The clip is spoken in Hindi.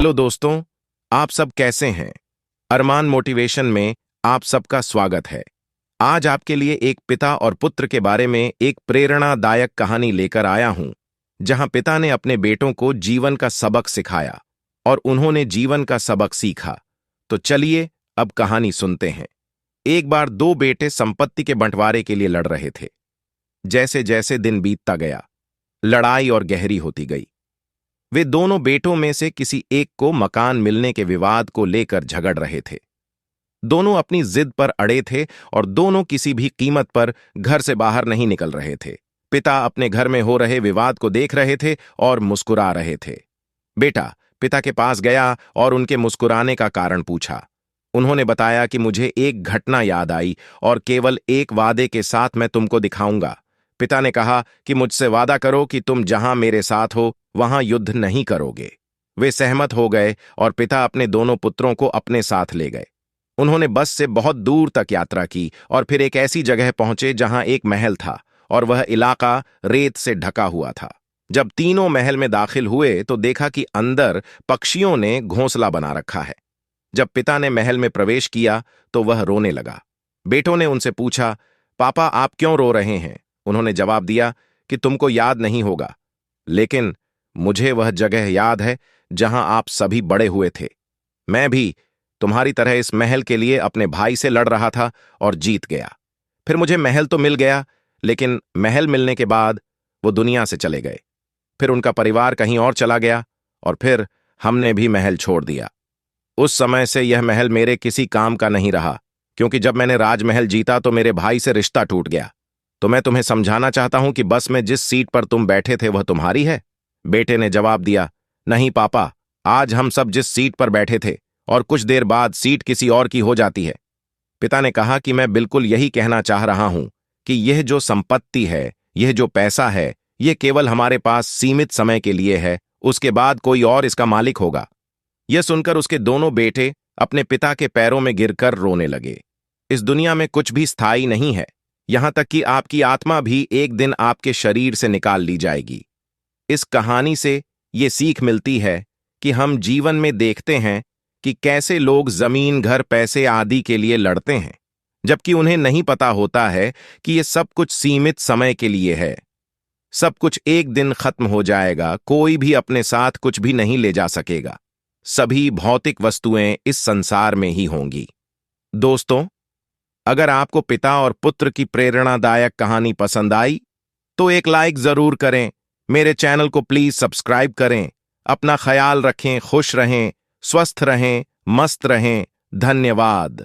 हेलो दोस्तों, आप सब कैसे हैं? अरमान मोटिवेशन में आप सबका स्वागत है। आज आपके लिए एक पिता और पुत्र के बारे में एक प्रेरणादायक कहानी लेकर आया हूं, जहां पिता ने अपने बेटों को जीवन का सबक सिखाया और उन्होंने जीवन का सबक सीखा। तो चलिए अब कहानी सुनते हैं। एक बार दो बेटे संपत्ति के बंटवारे के लिए लड़ रहे थे। जैसे जैसे दिन बीतता गया, लड़ाई और गहरी होती गई। वे दोनों बेटों में से किसी एक को मकान मिलने के विवाद को लेकर झगड़ रहे थे। दोनों अपनी जिद पर अड़े थे और दोनों किसी भी कीमत पर घर से बाहर नहीं निकल रहे थे। पिता अपने घर में हो रहे विवाद को देख रहे थे और मुस्कुरा रहे थे। बेटा पिता के पास गया और उनके मुस्कुराने का कारण पूछा। उन्होंने बताया कि मुझे एक घटना याद आई और केवल एक वादे के साथ मैं तुमको दिखाऊंगा। पिता ने कहा कि मुझसे वादा करो कि तुम जहां मेरे साथ हो वहां युद्ध नहीं करोगे। वे सहमत हो गए और पिता अपने दोनों पुत्रों को अपने साथ ले गए। उन्होंने बस से बहुत दूर तक यात्रा की और फिर एक ऐसी जगह पहुंचे जहां एक महल था और वह इलाका रेत से ढका हुआ था। जब तीनों महल में दाखिल हुए तो देखा कि अंदर पक्षियों ने घोंसला बना रखा है। जब पिता ने महल में प्रवेश किया तो वह रोने लगा। बेटों ने उनसे पूछा, पापा आप क्यों रो रहे हैं? उन्होंने जवाब दिया कि तुमको याद नहीं होगा, लेकिन मुझे वह जगह याद है जहां आप सभी बड़े हुए थे। मैं भी तुम्हारी तरह इस महल के लिए अपने भाई से लड़ रहा था और जीत गया। फिर मुझे महल तो मिल गया, लेकिन महल मिलने के बाद वो दुनिया से चले गए। फिर उनका परिवार कहीं और चला गया और फिर हमने भी महल छोड़ दिया। उस समय से यह महल मेरे किसी काम का नहीं रहा, क्योंकि जब मैंने राजमहल जीता तो मेरे भाई से रिश्ता टूट गया। तो मैं तुम्हें समझाना चाहता हूं कि बस में जिस सीट पर तुम बैठे थे वह तुम्हारी है। बेटे ने जवाब दिया, नहीं पापा, आज हम सब जिस सीट पर बैठे थे और कुछ देर बाद सीट किसी और की हो जाती है। पिता ने कहा कि मैं बिल्कुल यही कहना चाह रहा हूं कि यह जो संपत्ति है, यह जो पैसा है, यह केवल हमारे पास सीमित समय के लिए है। उसके बाद कोई और इसका मालिक होगा। यह सुनकर उसके दोनों बेटे अपने पिता के पैरों में गिरकर रोने लगे। इस दुनिया में कुछ भी स्थायी नहीं है, यहां तक कि आपकी आत्मा भी एक दिन आपके शरीर से निकाल ली जाएगी। इस कहानी से ये सीख मिलती है कि हम जीवन में देखते हैं कि कैसे लोग जमीन, घर, पैसे आदि के लिए लड़ते हैं, जबकि उन्हें नहीं पता होता है कि ये सब कुछ सीमित समय के लिए है। सब कुछ एक दिन खत्म हो जाएगा। कोई भी अपने साथ कुछ भी नहीं ले जा सकेगा। सभी भौतिक वस्तुएं इस संसार में ही होंगी। दोस्तों, अगर आपको पिता और पुत्र की प्रेरणादायक कहानी पसंद आई तो एक लाइक जरूर करें। मेरे चैनल को प्लीज सब्सक्राइब करें। अपना ख्याल रखें, खुश रहें, स्वस्थ रहें, मस्त रहें। धन्यवाद।